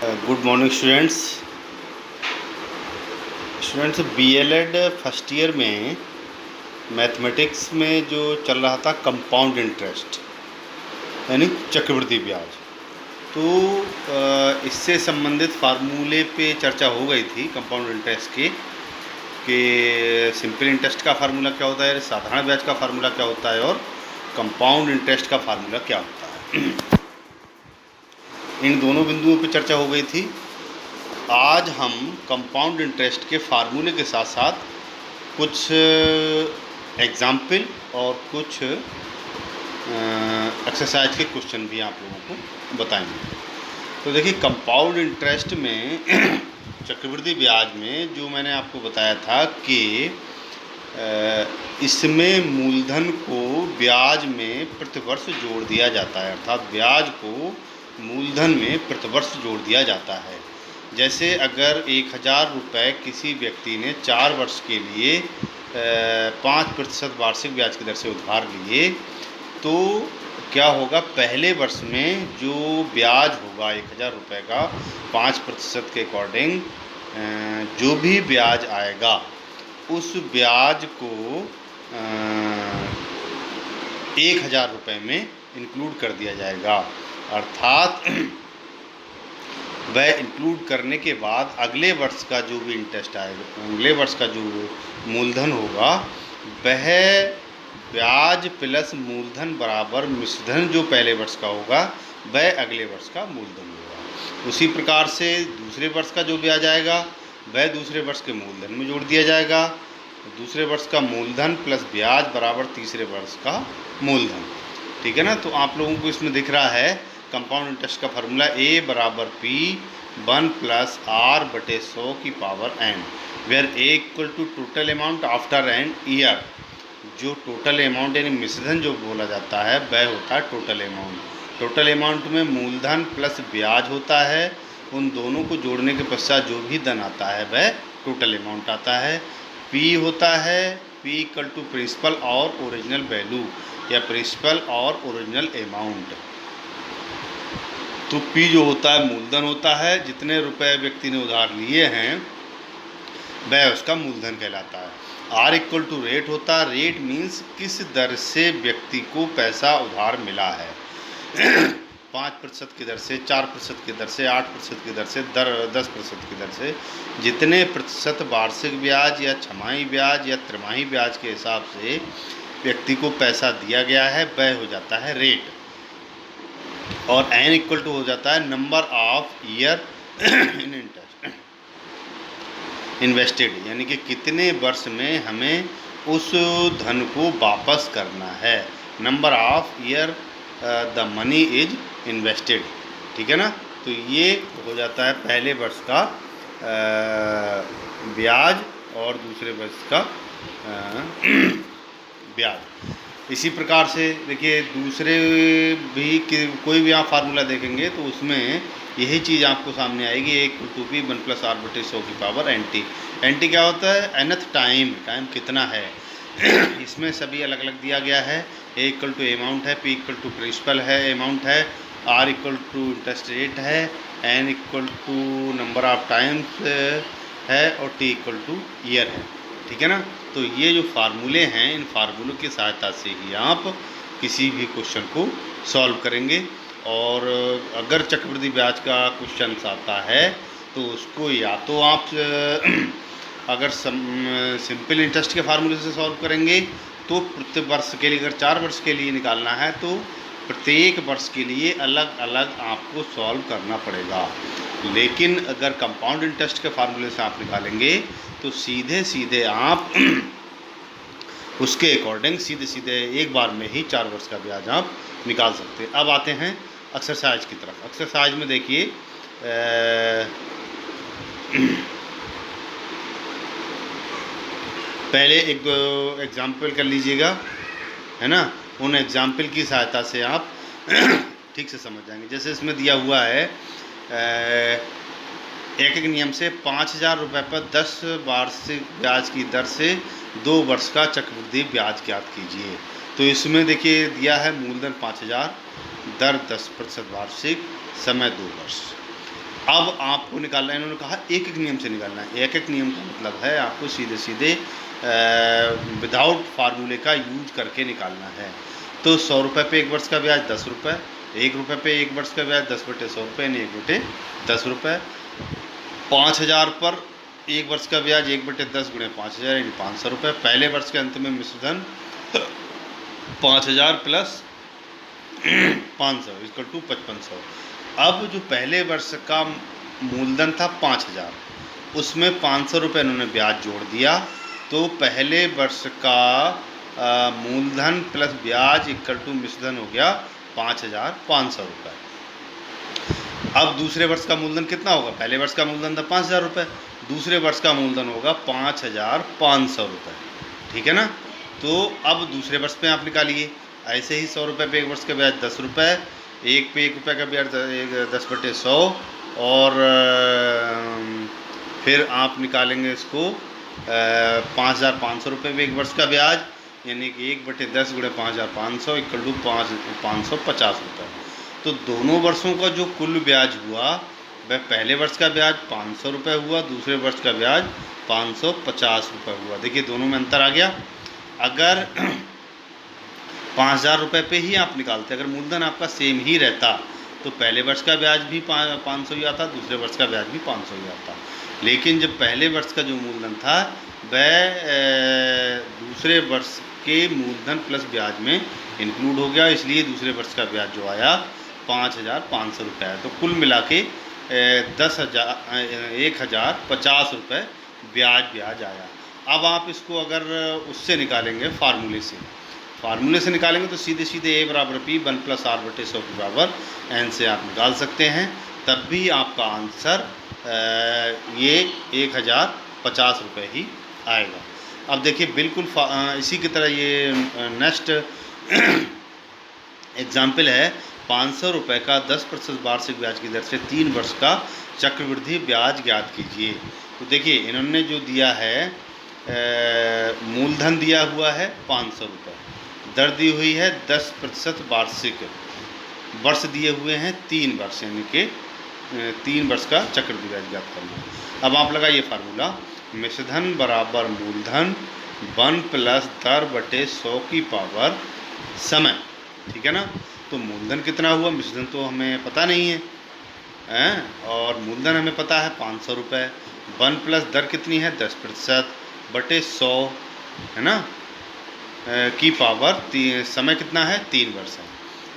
Good morning students. B.El.Ed first year में mathematics में जो चल रहा था कंपाउंड इंटरेस्ट यानी चक्रवृद्धि ब्याज, तो इससे संबंधित फार्मूले पे चर्चा हो गई थी कंपाउंड इंटरेस्ट के कि सिंपल इंटरेस्ट का फार्मूला क्या होता है, साधारण ब्याज का फार्मूला क्या होता है और कंपाउंड इंटरेस्ट का फार्मूला क्या होता है। इन दोनों बिंदुओं पे चर्चा हो गई थी। आज हम कंपाउंड इंटरेस्ट के फार्मूले के साथ साथ कुछ एग्जाम्पल और कुछ एक्सरसाइज के क्वेश्चन भी आप लोगों को बताएंगे। तो देखिए, कंपाउंड इंटरेस्ट में चक्रवृद्धि ब्याज में जो मैंने आपको बताया था कि इसमें मूलधन को ब्याज में प्रतिवर्ष जोड़ दिया जाता है, अर्थात ब्याज को मूलधन में प्रतिवर्ष जोड़ दिया जाता है। जैसे अगर 1000 रुपये किसी व्यक्ति ने 4 वर्ष के लिए 5% वार्षिक ब्याज की दर से उधार लिए, तो क्या होगा, पहले वर्ष में जो ब्याज होगा 1000 रुपये का 5% के अकॉर्डिंग जो भी ब्याज आएगा उस ब्याज को 1000 रुपये में इंक्लूड कर दिया जाएगा। अर्थात वह इंक्लूड करने के बाद अगले वर्ष का जो भी इंटरेस्ट आएगा, अगले वर्ष का जो मूलधन होगा, वह ब्याज प्लस मूलधन बराबर मिश्रधन जो पहले वर्ष का होगा वह अगले वर्ष का मूलधन होगा। उसी प्रकार से दूसरे वर्ष का जो ब्याज आएगा वह दूसरे वर्ष के मूलधन में जोड़ दिया जाएगा। दूसरे वर्ष का मूलधन प्लस ब्याज बराबर तीसरे वर्ष का मूलधन। ठीक है ना। तो आप लोगों को इसमें दिख रहा है कंपाउंड इंटरेस्ट का फार्मूला A बराबर P 1 प्लस R बटे 100 की power n, where A equal to total amount after n year. जो टोटल अमाउंट यानी मिश्रधन जो बोला जाता है वह होता है टोटल अमाउंट। टोटल अमाउंट में मूलधन प्लस ब्याज होता है, उन दोनों को जोड़ने के पश्चात जो भी धन आता है वह टोटल अमाउंट आता है। P होता है P इक्वल टू प्रिंसिपल और ओरिजिनल वैल्यू या प्रिंसिपल और ओरिजिनल अमाउंट। तो P जो होता है मूलधन होता है, जितने रुपए व्यक्ति ने उधार लिए हैं वह उसका मूलधन कहलाता है। R इक्वल टू रेट होता है, रेट मीन्स किस दर से व्यक्ति को पैसा उधार मिला है 5% की दर से, 4% की दर से, 8% की दर से, 10% की दर से, जितने प्रतिशत वार्षिक ब्याज या छमाही ब्याज या त्रिमाही ब्याज के हिसाब से व्यक्ति को पैसा दिया गया है वह हो जाता है रेट। और n इक्वल टू हो जाता है number of year in interest invested, यानी कि कितने वर्ष में हमें उस धन को वापस करना है। Number of year the money is invested. ठीक है ना। तो ये हो जाता है पहले वर्ष का ब्याज और दूसरे वर्ष का ब्याज। इसी प्रकार से देखिए, दूसरे भी कोई भी आप फार्मूला देखेंगे तो उसमें यही चीज़ आपको सामने आएगी, एक टू पी 1 प्लस R बटे 100 की पावर NT। NT क्या होता है, nth टाइम, टाइम कितना है इसमें सभी अलग अलग दिया गया है। A इक्वल टू अमाउंट है, P इक्वल टू प्रिंसिपल है, अमाउंट है, R equal to interest rate है, N equal to number of times है और T इक्वल टू ईयर है। ठीक है ना। तो ये जो फार्मूले हैं, इन फार्मूलों की सहायता से ही आप किसी भी क्वेश्चन को सॉल्व करेंगे। और अगर चक्रवृद्धि ब्याज का क्वेश्चन आता है तो उसको या तो आप अगर सिंपल इंटरेस्ट के फार्मूले से सॉल्व करेंगे तो प्रत्येक वर्ष के लिए, अगर 4 वर्ष के लिए निकालना है तो प्रत्येक वर्ष के लिए अलग अलग आपको सॉल्व करना पड़ेगा। लेकिन अगर कंपाउंड इंटरेस्ट के फार्मूले से आप निकालेंगे तो सीधे सीधे आप उसके अकॉर्डिंग सीधे सीधे एक बार में ही 4 वर्ष का ब्याज आप निकाल सकते हैं। अब आते हैं एक्सरसाइज की तरफ। एक्सरसाइज में देखिए, पहले एक दो एग्जाम्पल कर लीजिएगा, है ना। उन एग्जाम्पल की सहायता से आप ठीक से समझ जाएंगे। जैसे इसमें दिया हुआ है एक एक नियम से 5000 रुपये पर 10 वार्षिक ब्याज की दर से 2 वर्ष का चक्रवृद्धि ब्याज ज्ञात कीजिए। तो इसमें देखिए दिया है मूलधन 5000, दर 10% वार्षिक, समय 2 वर्ष। अब आपको निकालना है, इन्होंने कहा एक एक नियम से निकालना है। एक एक नियम का मतलब है आपको सीधे सीधे विदाउट फार्मूले का यूज करके निकालना है। तो 100 रुपये पे 1 वर्ष का ब्याज 10 रुपये, 1 रुपये पे 1 वर्ष का ब्याज 10/100 रुपये यानी 1/10 रुपये। 5000 पर 1 वर्ष का ब्याज 1/10 गुणे 5000 यानी 500 रुपये। पहले वर्ष के अंत में मिश्रधन 5000 प्लस 500 इक्वल टू 5500। अब जो पहले वर्ष का मूलधन था 5000, उसमें 500 रुपये इन्होंने ब्याज जोड़ दिया, तो पहले वर्ष का मूलधन प्लस ब्याज इक्वल टू मिश्रधन हो गया 5500 रुपये। अब दूसरे वर्ष का मूलधन कितना होगा? पहले वर्ष का मूलधन था 5000 रुपये, दूसरे वर्ष का मूलधन होगा 5500 रुपये। ठीक है ना? तो अब दूसरे वर्ष पे आप निकालिए। ऐसे ही 100 रुपये पे 1 वर्ष का ब्याज 10 रुपये, एक पे 1 रुपये का ब्याज 10/100 और फिर आप निकालेंगे इसको 5500 रुपये पे 1 वर्ष का ब्याज यानी कि 1/10 गुणे 5500 इक्वल टू 550 रुपये। तो दोनों वर्षों का जो कुल ब्याज हुआ वह पहले वर्ष का ब्याज 500 रुपये हुआ, दूसरे वर्ष का ब्याज 550 रुपये हुआ। देखिए दोनों में अंतर आ गया। अगर 5000 रुपये पे ही आप निकालते, अगर मूलधन आपका सेम ही रहता तो पहले वर्ष का ब्याज भी 500 ही आता, दूसरे वर्ष का ब्याज भी 500 ही आता। लेकिन जब पहले वर्ष का जो मूलधन था वह दूसरे वर्ष के मूलधन प्लस ब्याज में इंक्लूड हो गया, इसलिए दूसरे वर्ष का ब्याज जो आया 5500 रुपये है। तो कुल मिला के 1050 रुपये ब्याज आया। अब आप इसको अगर उससे निकालेंगे फार्मूले से निकालेंगे तो सीधे सीधे A बराबर P 1 + R/100 के बराबर N से आप निकाल सकते हैं। तब भी आपका आंसर ये 1050 रुपये ही आएगा। अब देखिए बिल्कुल इसी की तरह ये नेक्स्ट एग्जाम्पल है। 500 रुपये का 10% वार्षिक ब्याज की दर से 3 वर्ष का चक्रवृद्धि ब्याज ज्ञात कीजिए। तो देखिए इन्होंने जो दिया है मूलधन दिया हुआ है 500 रुपये, दर दी हुई है 10% वार्षिक, वर्ष दिए हुए हैं 3 वर्ष यानी कि 3 वर्ष का चक्रवृद्धि ब्याज ज्ञात करना। अब आप लगाइए फार्मूला, मिश्रधन बराबर मूलधन 1 + दर/100 की पावर समय। ठीक है ना? तो मूलधन कितना हुआ, मिश्रधन तो हमें पता नहीं है और मूलधन हमें पता है 500 रुपये। 1 + दर कितनी है 10%/100 है ना, की पावर समय कितना है 3 वर्ष है।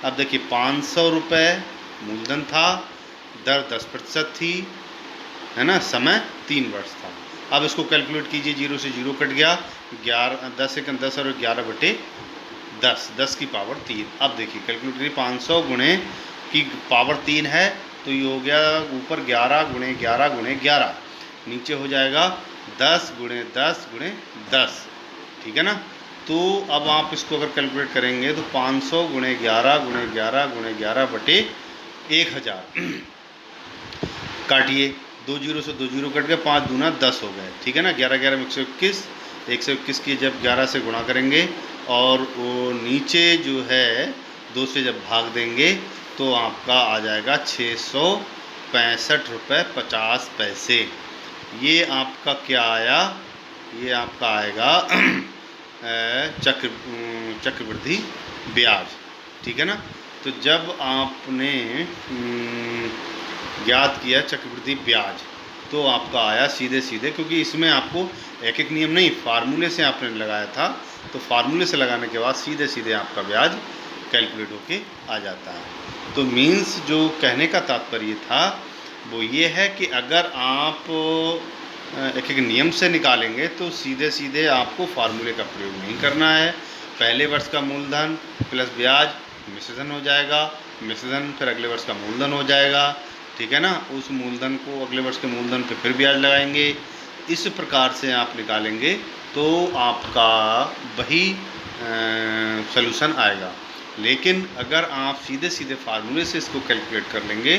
अब देखिए 500 रुपये मूलधन था, दर 10% थी है ना, समय 3 वर्ष था। अब इसको कैलकुलेट कीजिए, 0 से 0 कट गया, 10 × 10 और 11/10, 10 की पावर 3। अब देखिए कैलकुलेट करिए, 500 गुणे की पावर 3 है तो ये हो गया ऊपर 11 × 11 × 11, नीचे हो जाएगा 10 × 10 × 10। ठीक है ना? तो अब आप इसको अगर कैलकुलेट करेंगे तो 500 × 11 × 11 × 11/1000 काटिए, 2 0 से 2 0 कट गए, 5 दूना 10 हो गए। ठीक है ना? 11 11 में 121, 121 की जब 11 से गुणा करेंगे और वो नीचे जो है 2 से जब भाग देंगे तो आपका आ जाएगा 665 रुपये 50 पैसे। ये आपका क्या आया, ये आपका आएगा चक्रवृद्धि ब्याज। ठीक है ना? तो जब आपने ज्ञात किया चक्रवृद्धि ब्याज तो आपका आया सीधे सीधे, क्योंकि इसमें आपको एक एक नियम नहीं फार्मूले से आपने लगाया था, तो फार्मूले से लगाने के बाद सीधे सीधे आपका ब्याज कैलकुलेट होके आ जाता है। तो मीन्स जो कहने का तात्पर्य था वो ये है कि अगर आप एक एक नियम से निकालेंगे तो सीधे सीधे आपको फार्मूले का प्रयोग नहीं करना है। पहले वर्ष का मूलधन प्लस ब्याज मिश्रधन हो जाएगा, मिश्रधन फिर अगले वर्ष का मूलधन हो जाएगा। ठीक है ना? उस मूलधन को अगले वर्ष के मूलधन पे फिर ब्याज लगाएंगे। इस प्रकार से आप निकालेंगे तो आपका वही सॉल्यूशन आएगा। लेकिन अगर आप सीधे सीधे फार्मूले से इसको कैलकुलेट कर लेंगे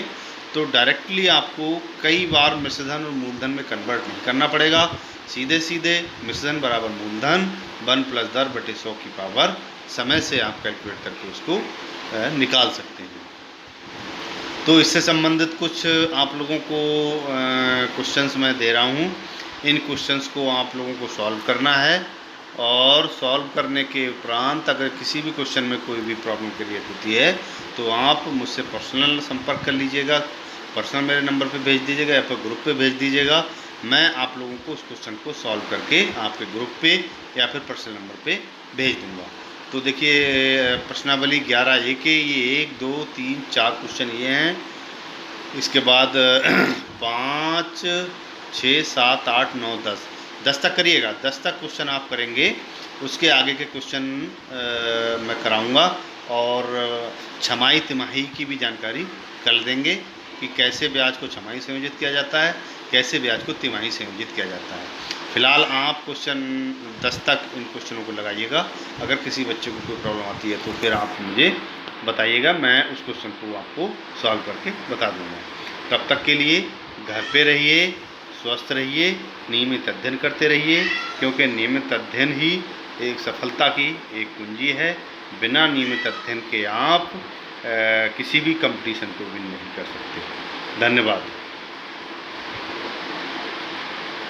तो डायरेक्टली आपको कई बार मिश्रधन और मूलधन में कन्वर्ट नहीं करना पड़ेगा। सीधे सीधे मिश्रधन बराबर मूलधन 1 + दर/100 की पावर समय से आप कैलकुलेट करके उसको निकाल सकते हैं। तो इससे संबंधित कुछ आप लोगों को क्वेश्चंस मैं दे रहा हूँ। इन क्वेश्चंस को आप लोगों को सॉल्व करना है, और सॉल्व करने के उपरांत अगर किसी भी क्वेश्चन में कोई भी प्रॉब्लम क्रिएट होती है तो आप मुझसे पर्सनल संपर्क कर लीजिएगा, पर्सनल मेरे नंबर पे भेज दीजिएगा या फिर ग्रुप पे भेज दीजिएगा। मैं आप लोगों को उस क्वेश्चन को सॉल्व करके आपके ग्रुप पे या फिर पर्सनल नंबर पे भेज दूँगा। तो देखिए प्रश्नावली 11A के ये 1 2 3 4 क्वेश्चन ये हैं। इसके बाद 5 6 7 8 9 10 तक करिएगा। 10 तक क्वेश्चन आप करेंगे, उसके आगे के क्वेश्चन मैं कराऊंगा, और छमाही तिमाही की भी जानकारी कर देंगे कि कैसे ब्याज को छमाही संयोजित किया जाता है, कैसे ब्याज को तिमाही संयोजित किया जाता है। फिलहाल आप क्वेश्चन 10 तक इन क्वेश्चनों को लगाइएगा। अगर किसी बच्चे को कोई प्रॉब्लम आती है तो फिर आप मुझे बताइएगा, मैं उस क्वेश्चन को आपको सॉल्व करके बता दूंगा। तब तक के लिए घर पे रहिए, स्वस्थ रहिए, नियमित अध्ययन करते रहिए, क्योंकि नियमित अध्ययन ही एक सफलता की एक कुंजी है। बिना नियमित अध्ययन के आप किसी भी कंपटीशन को विन नहीं कर सकते। धन्यवाद।